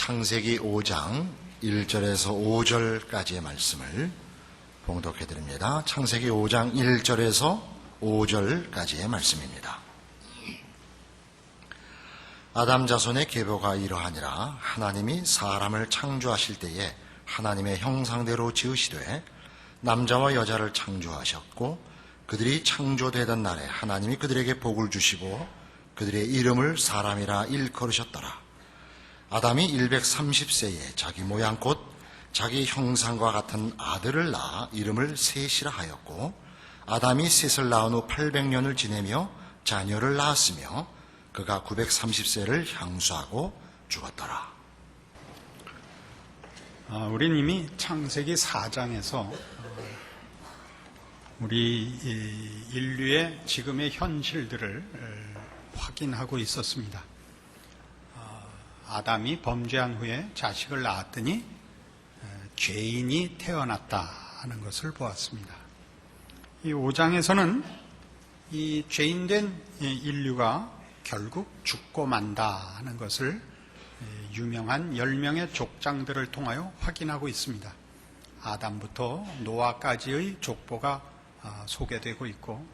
창세기 5장 1절에서 5절까지의 말씀을 봉독해 드립니다. 창세기 5장 1절에서 5절까지의 말씀입니다. 아담 자손의 계보가 이러하니라. 하나님이 사람을 창조하실 때에 하나님의 형상대로 지으시되 남자와 여자를 창조하셨고 그들이 창조되던 날에 하나님이 그들에게 복을 주시고 그들의 이름을 사람이라 일컬으셨더라. 아담이 130세에 자기 모양 곧 자기 형상과 같은 아들을 낳아 이름을 셋이라 하였고 아담이 셋을 낳은 후 800년을 지내며 자녀를 낳았으며 그가 930세를 향수하고 죽었더라. 우린 이미 창세기 4장에서 우리 인류의 지금의 현실들을 확인하고 있었습니다. 아담이 범죄한 후에 자식을 낳았더니 죄인이 태어났다 하는 것을 보았습니다. 이 5장에서는 이 죄인된 인류가 결국 죽고 만다 하는 것을 유명한 10명의 족장들을 통하여 확인하고 있습니다. 아담부터 노아까지의 족보가 소개되고 있고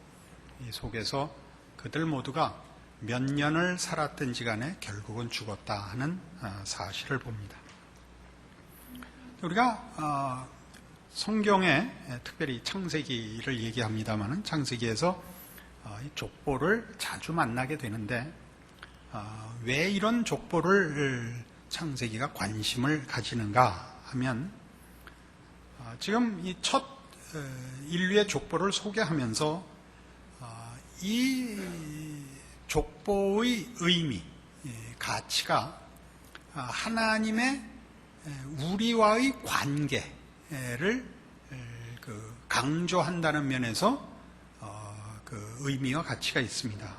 이 속에서 그들 모두가 몇 년을 살았든지 간에 결국은 죽었다 하는 사실을 봅니다. 우리가 성경에 특별히 창세기를 얘기합니다만 창세기에서 족보를 자주 만나게 되는데 왜 이런 족보를 창세기가 관심을 가지는가 하면 지금 이 첫 인류의 족보를 소개하면서 이 족보의 의미, 가치가 하나님의 우리와의 관계를 강조한다는 면에서 그 의미와 가치가 있습니다.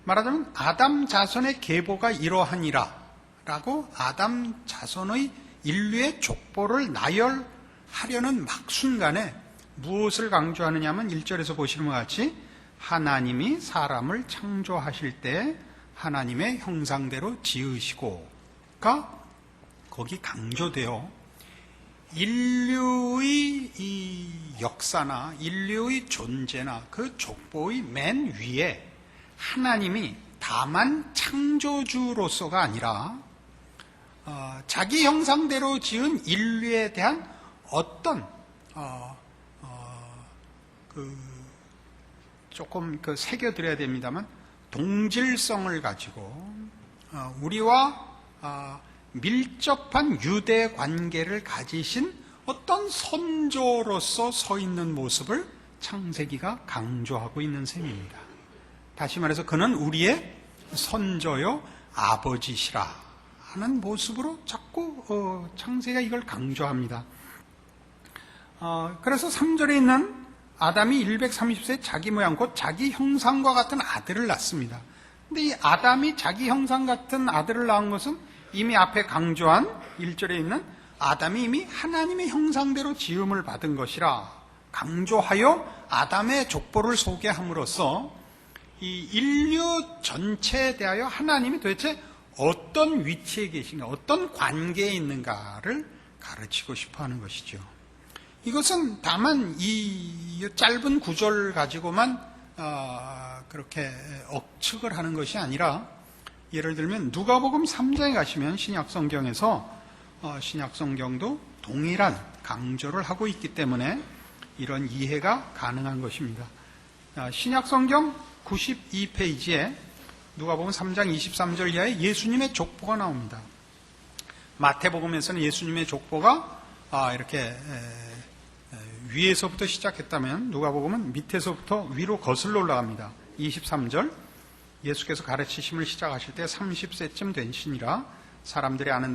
말하자면 아담 자손의 계보가 이러하니라 라고 아담 자손의 인류의 족보를 나열하려는 막순간에 무엇을 강조하느냐 하면 1절에서 보시는 것 같이 하나님이 사람을 창조하실 때 하나님의 형상대로 지으시고가 거기 강조되어 인류의 이 역사나 인류의 존재나 그 족보의 맨 위에 하나님이 다만 창조주로서가 아니라 자기 형상대로 지은 인류에 대한 어떤 조금 새겨드려야 됩니다만 동질성을 가지고 우리와 밀접한 유대 관계를 가지신 어떤 선조로서 서 있는 모습을 창세기가 강조하고 있는 셈입니다. 다시 말해서 그는 우리의 선조요 아버지시라 하는 모습으로 자꾸 창세기가 이걸 강조합니다. 그래서 3절에 있는 아담이 130세 자기 모양 곧 자기 형상과 같은 아들을 낳습니다. 근데 이 아담이 자기 형상 같은 아들을 낳은 것은 이미 앞에 강조한 1절에 있는 아담이 이미 하나님의 형상대로 지음을 받은 것이라 강조하여 아담의 족보를 소개함으로써 이 인류 전체에 대하여 하나님이 도대체 어떤 위치에 계신가, 어떤 관계에 있는가를 가르치고 싶어 하는 것이죠. 이것은 다만 이 짧은 구절 가지고만 그렇게 억측을 하는 것이 아니라 예를 들면 누가복음 3장에 가시면 신약성경에서 신약성경도 동일한 강조를 하고 있기 때문에 이런 이해가 가능한 것입니다. 신약성경 92페이지에 누가복음 3장 23절 이하에 예수님의 족보가 나옵니다. 마태복음에서는 예수님의 족보가 이렇게 위에서부터 시작했다면 누가복음은 밑에서부터 위로 거슬러 올라갑니다. 23절 예수께서 가르치심을 시작하실 때 30세쯤 되시니라. 사람들이 아는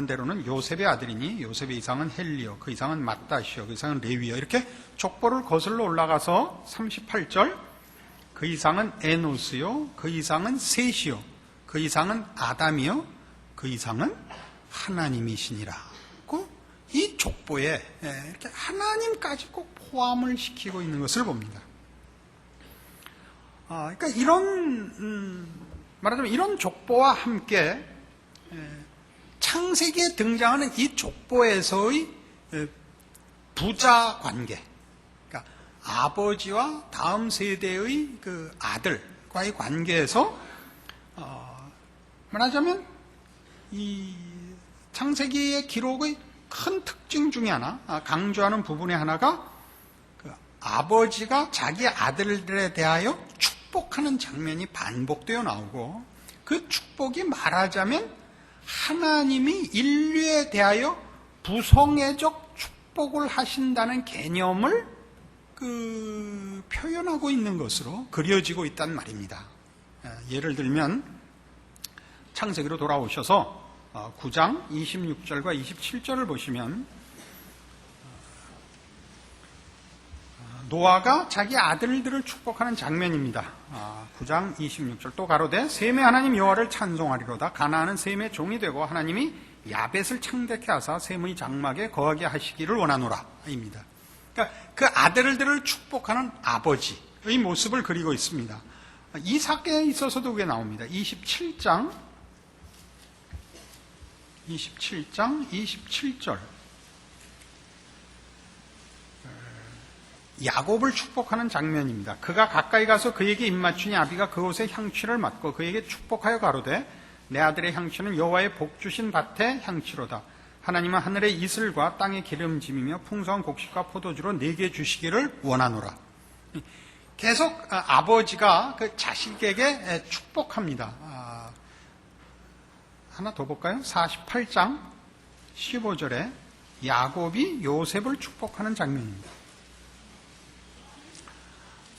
대로는 요셉의 아들이니 요셉의 이상은 헬리요, 그 이상은 맏다시요, 그 이상은 레위요. 이렇게 족보를 거슬러 올라가서 38절 그 이상은 에노스요, 그 이상은 셋이요, 그 이상은 아담이요, 그 이상은 하나님이시니라. 이 족보에 이렇게 하나님까지 꼭 포함을 시키고 있는 것을 봅니다. 그러니까 말하자면 이런 족보와 함께 창세기에 등장하는 이 족보에서의 부자 관계, 그러니까 아버지와 다음 세대의 그 아들과의 관계에서 말하자면 이 창세기의 기록의 큰 특징 중에 하나, 강조하는 부분의 하나가 그 아버지가 자기 아들들에 대하여 축복하는 장면이 반복되어 나오고, 그 축복이 말하자면 하나님이 인류에 대하여 부성애적 축복을 하신다는 개념을 표현하고 있는 것으로 그려지고 있단 말입니다. 예를 들면 창세기로 돌아오셔서 9장 26절과 27절을 보시면 노아가 자기 아들들을 축복하는 장면입니다. 9장 26절 또 가로되 셈의 하나님 여호와를 찬송하리로다. 가나안은 셈의 종이 되고 하나님이 야벳을 창대케 하사 셈의 장막에 거하게 하시기를 원하노라 입니다. 그러니까 그 아들들을 축복하는 아버지의 모습을 그리고 있습니다. 이삭에 있어서도 그게 나옵니다. 27장 27절 야곱을 축복하는 장면입니다. 그가 가까이 가서 그에게 입맞추니 아비가 그곳에 향취를 맡고 그에게 축복하여 가로되 내 아들의 향취는 여호와의 복 주신 밭의 향취로다. 하나님은 하늘의 이슬과 땅의 기름짐이며 풍성한 곡식과 포도주로 내게 주시기를 원하노라. 계속 아버지가 그 자식에게 축복합니다. 하나 더 볼까요? 48장 15절에 야곱이 요셉을 축복하는 장면입니다.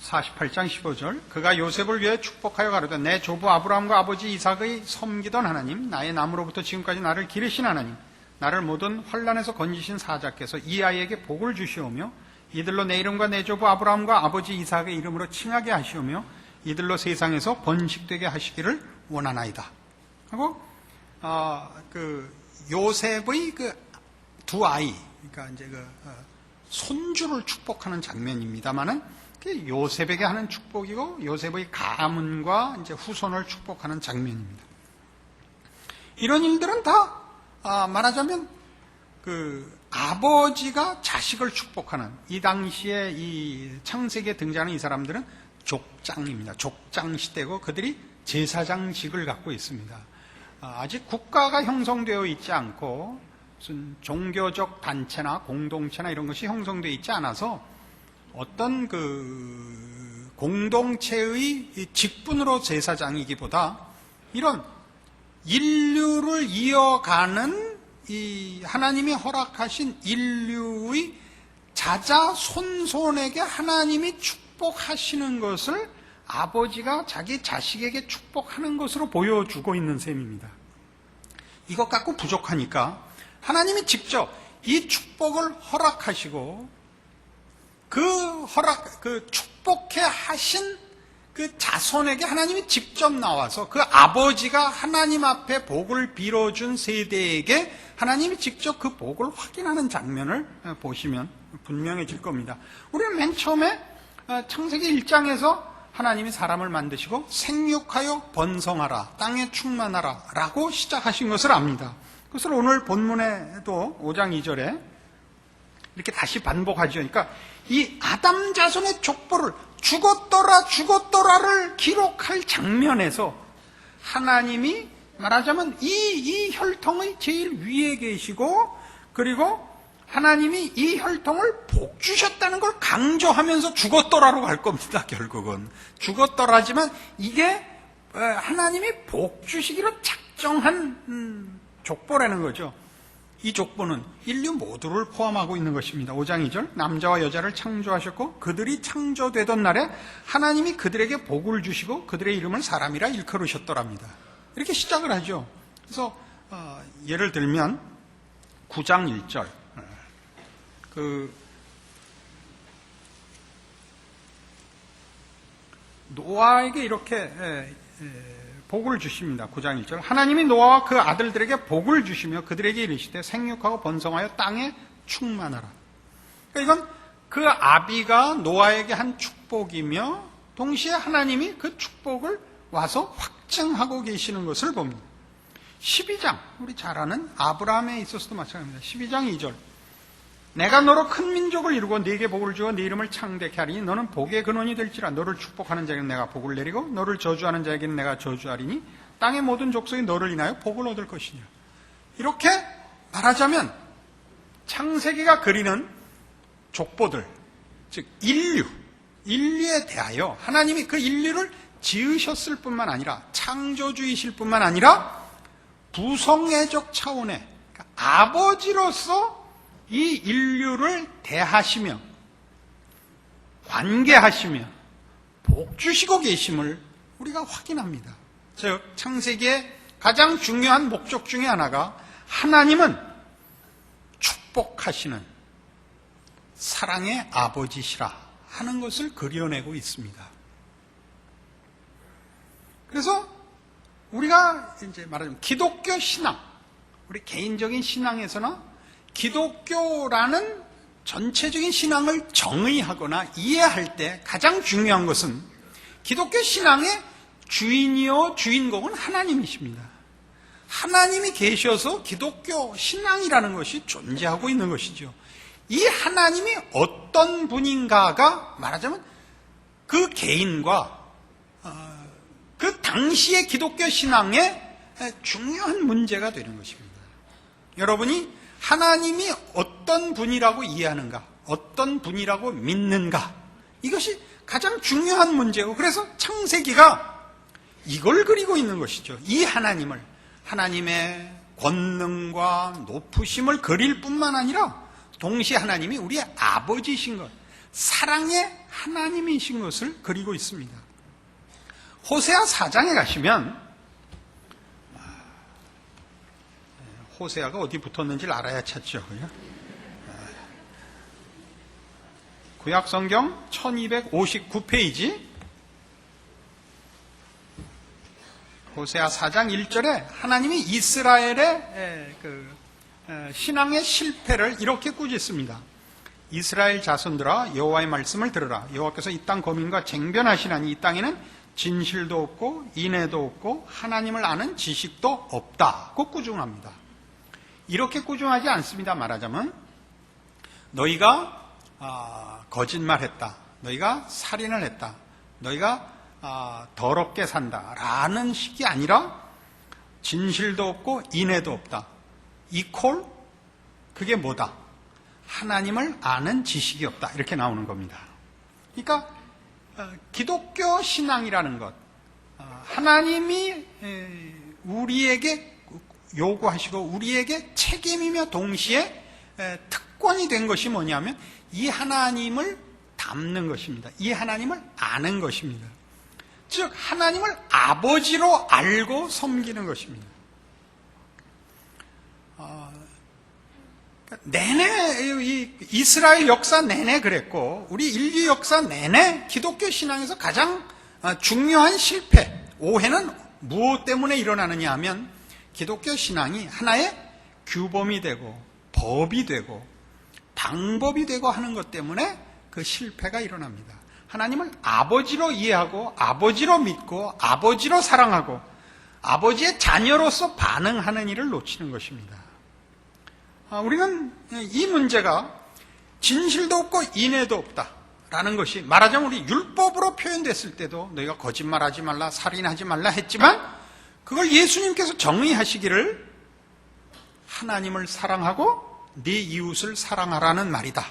48장 15절 그가 요셉을 위해 축복하여 가로되 내 조부 아브라함과 아버지 이삭의 섬기던 하나님, 나의 남으로부터 지금까지 나를 기르신 하나님, 나를 모든 환난에서 건지신 사자께서 이 아이에게 복을 주시오며 이들로 내 이름과 내 조부 아브라함과 아버지 이삭의 이름으로 칭하게 하시오며 이들로 세상에서 번식되게 하시기를 원하나이다 하고 요셉의 두 아이, 그러니까 이제 손주를 축복하는 장면입니다만은 요셉에게 하는 축복이고 요셉의 가문과 이제 후손을 축복하는 장면입니다. 이런 일들은 다 말하자면 아버지가 자식을 축복하는, 이 당시에 이 창세기에 등장하는 이 사람들은 족장입니다. 족장 시대고 그들이 제사장직을 갖고 있습니다. 아직 국가가 형성되어 있지 않고 무슨 종교적 단체나 공동체나 이런 것이 형성되어 있지 않아서 어떤 공동체의 직분으로 제사장이기보다 이런 인류를 이어가는 이 하나님이 허락하신 인류의 자자손손에게 하나님이 축복하시는 것을 아버지가 자기 자식에게 축복하는 것으로 보여주고 있는 셈입니다. 이것 갖고 부족하니까 하나님이 직접 이 축복을 허락하시고 그 축복해 하신 그 자손에게 하나님이 직접 나와서 그 아버지가 하나님 앞에 복을 빌어준 세대에게 하나님이 직접 그 복을 확인하는 장면을 보시면 분명해질 겁니다. 우리는 맨 처음에 창세기 1장에서 하나님이 사람을 만드시고 생육하여 번성하라, 땅에 충만하라 라고 시작하신 것을 압니다. 그것을 오늘 본문에도 5장 2절에 이렇게 다시 반복하죠. 그러니까 이 아담 자손의 족보를 죽었더라를 기록할 장면에서 하나님이 말하자면 이 혈통의 제일 위에 계시고, 그리고 하나님이 이 혈통을 복 주셨다는 걸 강조하면서 죽었더라로 갈 겁니다. 결국은 죽었더라지만 이게 하나님이 복 주시기로 작정한 족보라는 거죠. 이 족보는 인류 모두를 포함하고 있는 것입니다. 5장 2절 남자와 여자를 창조하셨고 그들이 창조되던 날에 하나님이 그들에게 복을 주시고 그들의 이름을 사람이라 일컬으셨더랍니다. 이렇게 시작을 하죠. 그래서 예를 들면 9장 1절 노아에게 이렇게 복을 주십니다. 9장 1절 하나님이 노아와 그 아들들에게 복을 주시며 그들에게 이르시되 생육하고 번성하여 땅에 충만하라. 그러니까 이건 그 아비가 노아에게 한 축복이며 동시에 하나님이 그 축복을 와서 확증하고 계시는 것을 봅니다. 12장, 우리 잘 아는 아브라함에 있어서도 마찬가지입니다. 12장 2절. 내가 너로 큰 민족을 이루고 네게 복을 주어 네 이름을 창대케 하리니 너는 복의 근원이 될지라. 너를 축복하는 자에게는 내가 복을 내리고 너를 저주하는 자에게는 내가 저주하리니 땅의 모든 족속이 너를 인하여 복을 얻을 것이니라. 이렇게 말하자면 창세기가 그리는 족보들, 즉 인류에 대하여 하나님이 그 인류를 지으셨을 뿐만 아니라 창조주이실 뿐만 아니라 부성애적 차원의 그러니까 아버지로서 이 인류를 대하시며 관계하시며 복 주시고 계심을 우리가 확인합니다. 즉 창세기의 가장 중요한 목적 중에 하나가 하나님은 축복하시는 사랑의 아버지시라 하는 것을 그려내고 있습니다. 그래서 우리가 이제 말하자면 기독교 신앙, 우리 개인적인 신앙에서나 기독교라는 전체적인 신앙을 정의하거나 이해할 때 가장 중요한 것은 기독교 신앙의 주인이요 주인공은 하나님이십니다. 하나님이 계셔서 기독교 신앙이라는 것이 존재하고 있는 것이죠. 이 하나님이 어떤 분인가가 말하자면 그 개인과 그 당시의 기독교 신앙의 중요한 문제가 되는 것입니다. 여러분이 하나님이 어떤 분이라고 이해하는가, 어떤 분이라고 믿는가, 이것이 가장 중요한 문제고, 그래서 창세기가 이걸 그리고 있는 것이죠. 이 하나님을, 하나님의 권능과 높으심을 그릴 뿐만 아니라 동시에 하나님이 우리의 아버지이신 것, 사랑의 하나님이신 것을 그리고 있습니다. 호세아 4장에 가시면, 호세아가 어디 붙었는지를 알아야 찾죠. 구약성경 1259페이지, 호세아 4장 1절에 하나님이 이스라엘의 신앙의 실패를 이렇게 꾸짖습니다. 이스라엘 자손들아 여호와의 말씀을 들으라. 여호와께서 이 땅 거민과 쟁변하시나니 이 땅에는 진실도 없고 인애도 없고 하나님을 아는 지식도 없다고 꾸중합니다. 이렇게 꾸중하지 않습니다. 말하자면 너희가 거짓말했다, 너희가 살인을 했다, 너희가 더럽게 산다 라는 식이 아니라 진실도 없고 인애도 없다. 이퀄 그게 뭐다? 하나님을 아는 지식이 없다. 이렇게 나오는 겁니다. 그러니까 기독교 신앙이라는 것, 하나님이 우리에게 요구하시고 우리에게 책임이며 동시에 특권이 된 것이 뭐냐면 이 하나님을 닮는 것입니다. 이 하나님을 아는 것입니다. 즉 하나님을 아버지로 알고 섬기는 것입니다. 내내 이 이스라엘 역사 내내 그랬고 우리 인류 역사 내내 기독교 신앙에서 가장 중요한 실패, 오해는 무엇 때문에 일어나느냐 하면 기독교 신앙이 하나의 규범이 되고 법이 되고 방법이 되고 하는 것 때문에 그 실패가 일어납니다. 하나님을 아버지로 이해하고 아버지로 믿고 아버지로 사랑하고 아버지의 자녀로서 반응하는 일을 놓치는 것입니다. 우리는 이 문제가 진실도 없고 인애도 없다라는 것이 말하자면 우리 율법으로 표현됐을 때도 너희가 거짓말하지 말라, 살인하지 말라 했지만 그걸 예수님께서 정의하시기를 하나님을 사랑하고 네 이웃을 사랑하라는 말이다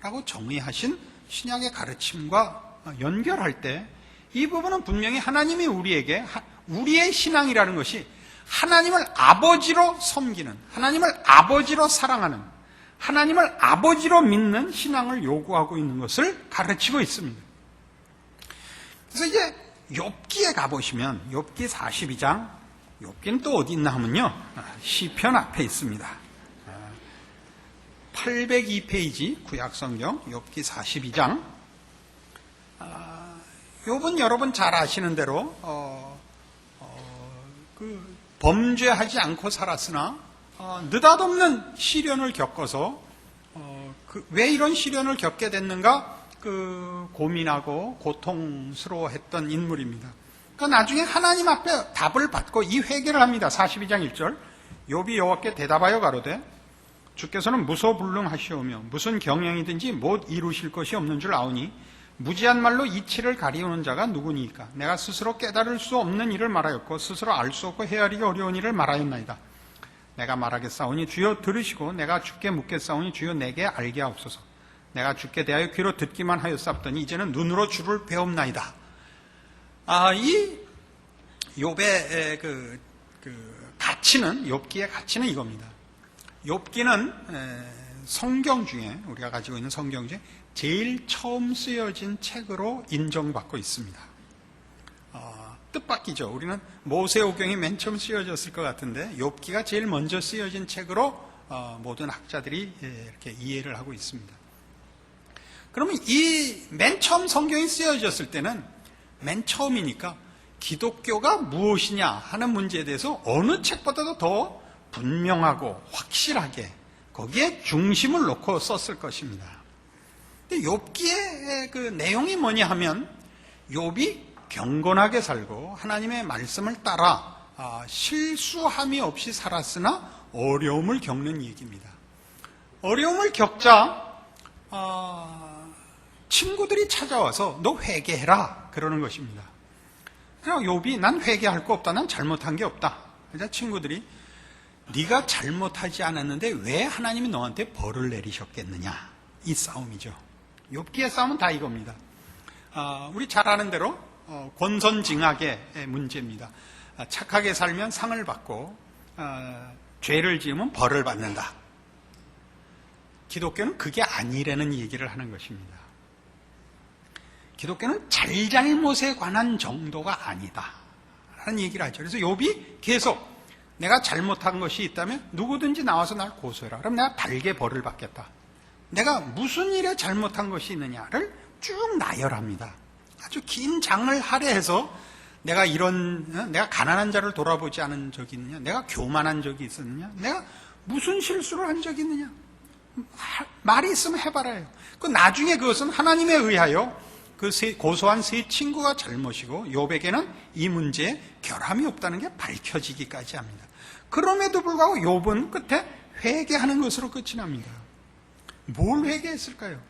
라고 정의하신 신약의 가르침과 연결할 때 이 부분은 분명히 하나님이 우리에게 우리의 신앙이라는 것이 하나님을 아버지로 섬기는, 하나님을 아버지로 사랑하는, 하나님을 아버지로 믿는 신앙을 요구하고 있는 것을 가르치고 있습니다. 그래서 이제 욥기에 가보시면 욥기 42장, 욥기는 또 어디 있나 하면요, 시편 앞에 있습니다. 802페이지 구약성경 욥기 42장. 욥은 여러분 잘 아시는 대로 범죄하지 않고 살았으나 느닷없는 시련을 겪어서 왜 이런 시련을 겪게 됐는가 고민하고 고통스러워했던 인물입니다. 그 나중에 하나님 앞에 답을 받고 이 회개를 합니다. 42장 1절. 욥이 여호와께 대답하여 가로되 주께서는 무소불능하시오며 무슨 경영이든지 못 이루실 것이 없는 줄 아오니 무지한 말로 이치를 가리우는 자가 누구니까? 내가 스스로 깨달을 수 없는 일을 말하였고 스스로 알 수 없고 헤아리기 어려운 일을 말하였나이다. 내가 말하겠사오니 주여 들으시고 내가 주께 묻겠사오니 주여 내게 알게 하옵소서. 내가 주께 대하여 귀로 듣기만 하였사옵더니 이제는 눈으로 주를 배옵나이다. 이 욥의 그 가치는, 욥기의 가치는 이겁니다. 욥기는 성경 중에, 우리가 가지고 있는 성경 중에 제일 처음 쓰여진 책으로 인정받고 있습니다. 뜻밖이죠. 우리는 모세오경이 맨 처음 쓰여졌을 것 같은데 욥기가 제일 먼저 쓰여진 책으로 모든 학자들이 이렇게 이해를 하고 있습니다. 그러면 이 맨 처음 성경이 쓰여졌을 때는 맨 처음이니까 기독교가 무엇이냐 하는 문제에 대해서 어느 책보다도 더 분명하고 확실하게 거기에 중심을 놓고 썼을 것입니다. 근데 욥기의 그 내용이 뭐냐 하면 욥이 경건하게 살고 하나님의 말씀을 따라 실수함이 없이 살았으나 어려움을 겪는 얘기입니다. 어려움을 겪자 친구들이 찾아와서 너 회개해라 그러는 것입니다. 그래서 욥이 난 회개할 거 없다. 난 잘못한 게 없다. 그래서 친구들이 네가 잘못하지 않았는데 왜 하나님이 너한테 벌을 내리셨겠느냐. 이 싸움이죠. 욥기의 싸움은 다 이겁니다. 우리 잘 아는 대로 권선징악의 문제입니다. 착하게 살면 상을 받고 죄를 지으면 벌을 받는다. 기독교는 그게 아니라는 얘기를 하는 것입니다. 기독교는 잘잘못에 관한 정도가 아니다 라는 얘기를 하죠. 그래서 욥이 계속 내가 잘못한 것이 있다면 누구든지 나와서 날 고소해라. 그럼 내가 달게 벌을 받겠다. 내가 무슨 일에 잘못한 것이 있느냐를 쭉 나열합니다. 아주 긴 장을 할애해서 내가 가난한 자를 돌아보지 않은 적이 있느냐? 내가 교만한 적이 있었느냐? 내가 무슨 실수를 한 적이 있느냐? 말이 있으면 해봐라요. 그 나중에 그것은 하나님에 의하여 그 고소한 세 친구가 잘못이고 욥에게는 이 문제에 결함이 없다는 게 밝혀지기까지 합니다. 그럼에도 불구하고 욥은 끝에 회개하는 것으로 끝이 납니다. 뭘 회개했을까요?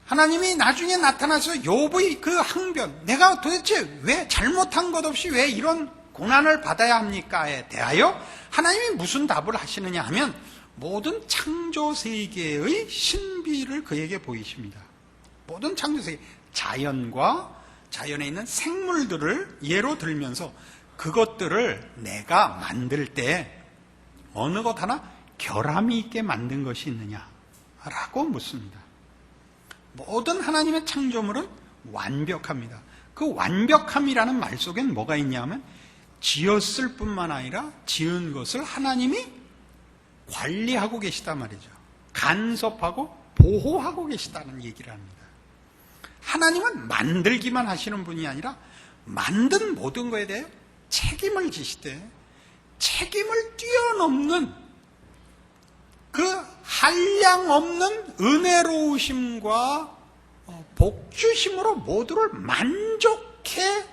하나님이 나중에 나타나서 욥의 그 항변, 내가 도대체 왜 잘못한 것 없이 왜 이런 고난을 받아야 합니까에 대하여 하나님이 무슨 답을 하시느냐 하면 모든 창조 세계의 신비를 그에게 보이십니다. 모든 창조 세계, 자연과 자연에 있는 생물들을 예로 들면서 그것들을 내가 만들 때 어느 것 하나 결함이 있게 만든 것이 있느냐라고 묻습니다. 모든 하나님의 창조물은 완벽합니다. 그 완벽함이라는 말 속엔 뭐가 있냐면 지었을 뿐만 아니라 지은 것을 하나님이 관리하고 계시단 말이죠. 간섭하고 보호하고 계시다는 얘기를 합니다. 하나님은 만들기만 하시는 분이 아니라 만든 모든 것에 대해 책임을 지시되 책임을 뛰어넘는 그 한량없는 은혜로우심과 복주심으로 모두를 만족해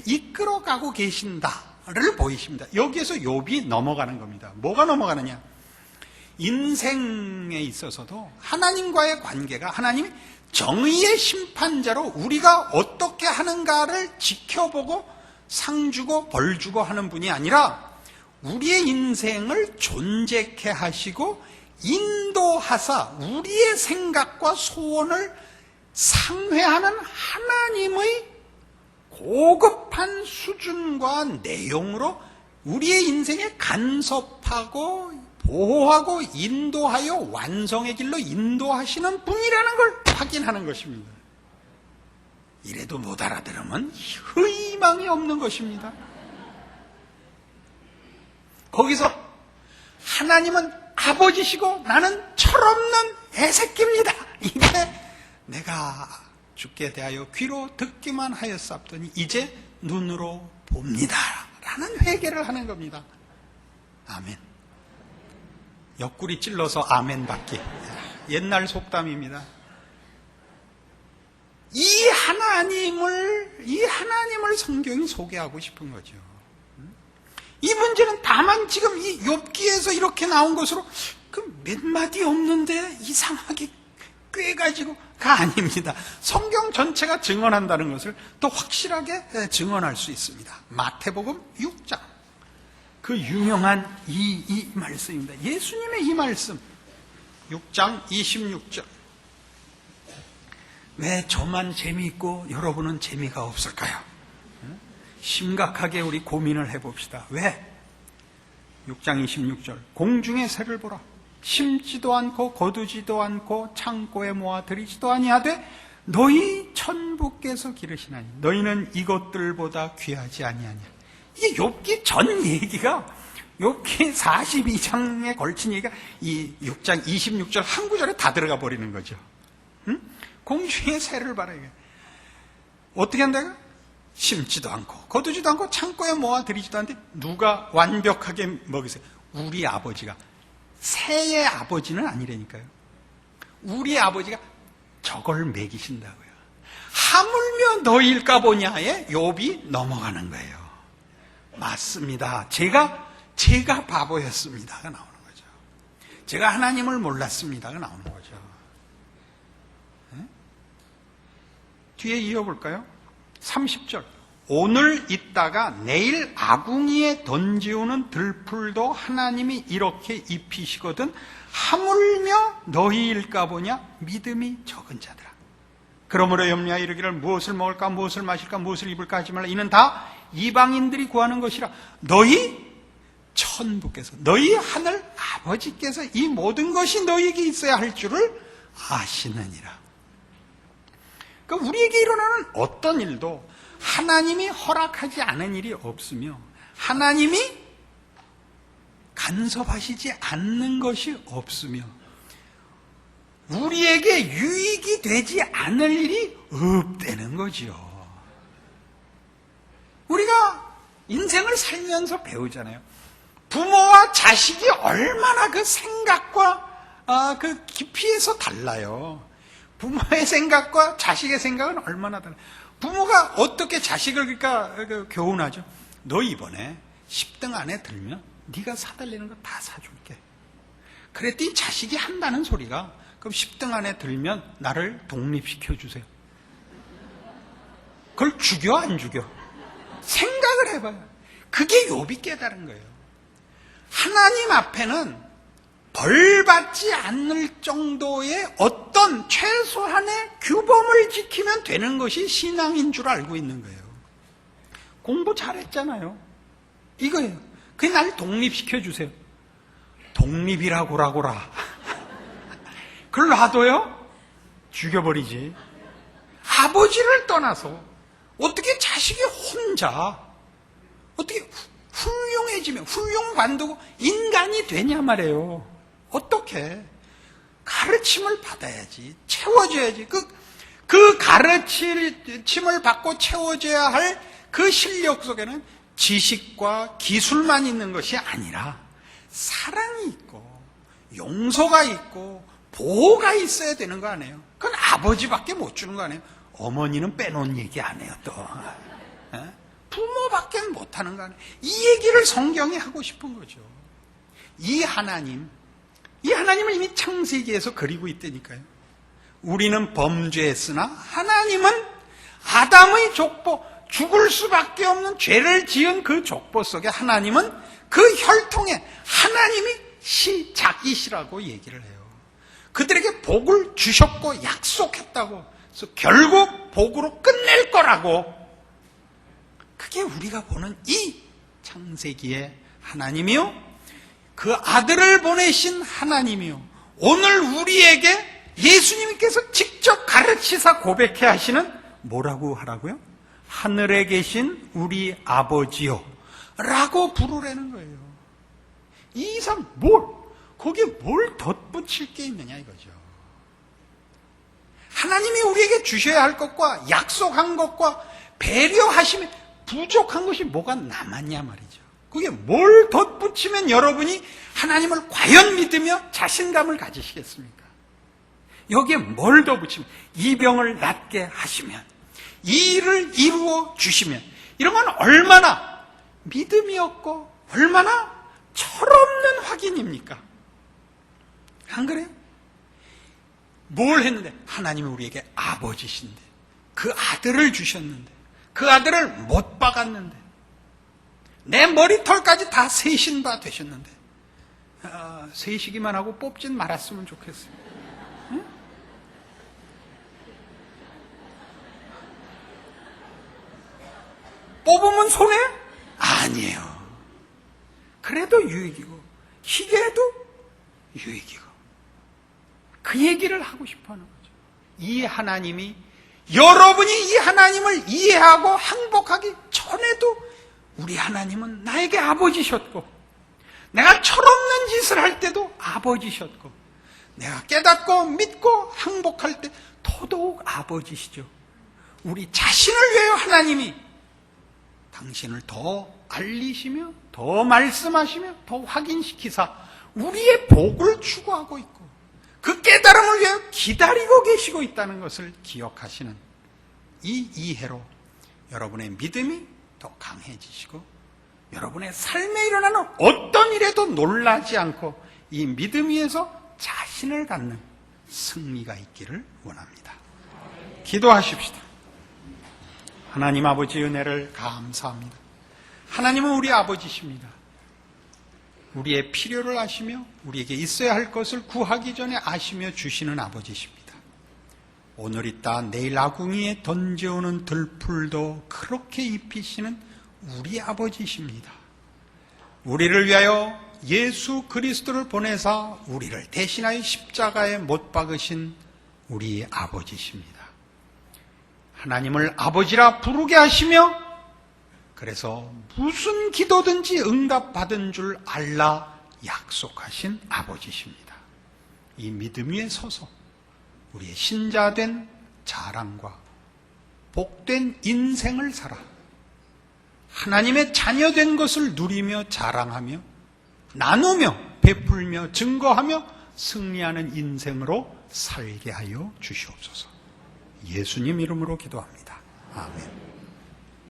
이끌어가고 계신다를 보이십니다. 여기에서 욥이 넘어가는 겁니다. 뭐가 넘어가느냐? 인생에 있어서도 하나님과의 관계가 하나님이 정의의 심판자로 우리가 어떻게 하는가를 지켜보고 상 주고 벌 주고 하는 분이 아니라 우리의 인생을 존재케 하시고 인도하사 우리의 생각과 소원을 상회하는 하나님의 고급한 수준과 내용으로 우리의 인생에 간섭하고 보호하고 인도하여 완성의 길로 인도하시는 분이라는 걸 확인하는 것입니다. 이래도 못 알아들으면 희망이 없는 것입니다. 거기서 하나님은 아버지시고 나는 철없는 애새끼입니다. 이게 내가 주께 대하여 귀로 듣기만 하였사옵더니 이제 눈으로 봅니다 라는 회개를 하는 겁니다. 아멘. 옆구리 찔러서 아멘 받기. 옛날 속담입니다. 이 하나님을 성경이 소개하고 싶은 거죠. 이 문제는 다만 지금 이 욥기에서 이렇게 나온 것으로 그 몇 마디 없는데 이상하게 꿰가지고가 아닙니다. 성경 전체가 증언한다는 것을 또 확실하게 증언할 수 있습니다. 마태복음 6장. 그 유명한 이 말씀입니다. 예수님의 이 말씀. 6장 26절. 왜 저만 재미있고 여러분은 재미가 없을까요? 심각하게 우리 고민을 해봅시다. 왜? 6장 26절. 공중의 새를 보라. 심지도 않고 거두지도 않고 창고에 모아 들이지도 아니하되 너희 천부께서 기르시나니 너희는 이것들보다 귀하지 아니하냐. 이게 욥기 전 얘기가, 욥기 42장에 걸친 얘기가 이 6장 26절 한 구절에 다 들어가 버리는 거죠. 응? 공중의 새를 봐라. 어떻게 한다고? 심지도 않고 거두지도 않고 창고에 모아 들이지도 않는데 누가 완벽하게 먹이세요? 우리 아버지가. 새의 아버지는 아니라니까요. 우리 아버지가 저걸 먹이신다고요. 하물며 너일까 보냐에 욥이 넘어가는 거예요. 맞습니다. 제가 바보였습니다가 나오는 거죠. 제가 하나님을 몰랐습니다가 나오는 거죠. 네? 뒤에 이어볼까요? 30절. 오늘 있다가 내일 아궁이에 던지우는 들풀도 하나님이 이렇게 입히시거든 하물며 너희일까 보냐 믿음이 적은 자들아. 그러므로 염려하여 이르기를 무엇을 먹을까 무엇을 마실까 무엇을 입을까 하지 말라. 이는 다 이방인들이 구하는 것이라. 너희 천부께서 너희 하늘 아버지께서 이 모든 것이 너희에게 있어야 할 줄을 아시느니라. 그러니까 우리에게 일어나는 어떤 일도 하나님이 허락하지 않은 일이 없으며 하나님이 간섭하시지 않는 것이 없으며 우리에게 유익이 되지 않을 일이 없다는 거죠. 우리가 인생을 살면서 배우잖아요. 부모와 자식이 얼마나 그 생각과 그 깊이에서 달라요. 부모의 생각과 자식의 생각은 얼마나 달라요. 부모가 어떻게 자식을 그러니까 교훈하죠? 너 이번에 10등 안에 들면 네가 사달라는 거 다 사줄게. 그랬더니 자식이 한다는 소리가 그럼 10등 안에 들면 나를 독립시켜 주세요. 그걸 죽여 안 죽여? 생각을 해봐요. 그게 욥이 깨달은 거예요. 하나님 앞에는 벌 받지 않을 정도의 어떤 최소한의 규범을 지키면 되는 것이 신앙인 줄 알고 있는 거예요. 공부 잘했잖아요. 이거예요. 그게 날 독립시켜 주세요. 독립이라고라고라. 그걸 놔둬요? 죽여버리지. 아버지를 떠나서 어떻게 자식이 혼자 어떻게 훌륭해지면 훌륭관두고 인간이 되냐 말이에요. 어떻게? 가르침을 받아야지. 채워줘야지. 그 가르침을 받고 채워줘야 할 그 실력 속에는 지식과 기술만 있는 것이 아니라 사랑이 있고 용서가 있고 보호가 있어야 되는 거 아니에요? 그건 아버지밖에 못 주는 거 아니에요? 어머니는 빼놓은 얘기 안 해요, 또. 부모밖에 못하는 거 아니에요? 이 얘기를 성경이 하고 싶은 거죠. 이 하나님을 이미 창세기에서 그리고 있다니까요. 우리는 범죄했으나 하나님은 아담의 족보, 죽을 수밖에 없는 죄를 지은 그 족보 속에 하나님은 그 혈통에 하나님이 시작이시라고 얘기를 해요. 그들에게 복을 주셨고 약속했다고. 그래서 결국 복으로 끝낼 거라고. 그게 우리가 보는 이 창세기의 하나님이요, 그 아들을 보내신 하나님이요, 오늘 우리에게 예수님께서 직접 가르치사 고백해 하시는 뭐라고 하라고요? 하늘에 계신 우리 아버지요 라고 부르라는 거예요. 이 이상 거기에 뭘 덧붙일 게 있느냐 이거죠. 하나님이 우리에게 주셔야 할 것과 약속한 것과 배려하시면 부족한 것이 뭐가 남았냐 말이죠. 그게 뭘 덧붙이면 여러분이 하나님을 과연 믿으며 자신감을 가지시겠습니까? 여기에 뭘 더 붙이면 이 병을 낫게 하시면, 이 일을 이루어 주시면, 이런 건 얼마나 믿음이 없고 얼마나 철없는 확인입니까? 안 그래요? 뭘 했는데? 하나님이 우리에게 아버지신데, 그 아들을 주셨는데, 그 아들을 못 박았는데, 내 머리털까지 다 세신 바 되셨는데, 세시기만 하고 뽑진 말았으면 좋겠어요. 응? 뽑으면 손해? 아니에요. 그래도 유익이고, 희게도 유익이고. 그 얘기를 하고 싶어 하는 거죠. 이 하나님이, 여러분이 이 하나님을 이해하고 행복하기 전에도 우리 하나님은 나에게 아버지셨고, 내가 철없는 짓을 할 때도 아버지셨고, 내가 깨닫고 믿고 행복할 때 더더욱 아버지시죠. 우리 자신을 위하여 하나님이 당신을 더 알리시며 더 말씀하시며 더 확인시키사 우리의 복을 추구하고 있고, 그 깨달음을 위해 기다리고 계시고 있다는 것을 기억하시는 이 이해로 여러분의 믿음이 더 강해지시고, 여러분의 삶에 일어나는 어떤 일에도 놀라지 않고 이 믿음 위에서 자신을 갖는 승리가 있기를 원합니다. 기도하십시다. 하나님 아버지 은혜를 감사합니다. 하나님은 우리 아버지십니다. 우리의 필요를 아시며 우리에게 있어야 할 것을 구하기 전에 아시며 주시는 아버지십니다. 오늘 있다 내일 아궁이에 던져오는 들풀도 그렇게 입히시는 우리 아버지십니다. 우리를 위하여 예수 그리스도를 보내사 우리를 대신하여 십자가에 못 박으신 우리 아버지십니다. 하나님을 아버지라 부르게 하시며, 그래서 무슨 기도든지 응답받은 줄 알라 약속하신 아버지십니다. 이 믿음 위에 서서 우리의 신자된 자랑과 복된 인생을 살아 하나님의 자녀된 것을 누리며 자랑하며 나누며 베풀며 증거하며 승리하는 인생으로 살게 하여 주시옵소서. 예수님 이름으로 기도합니다. 아멘.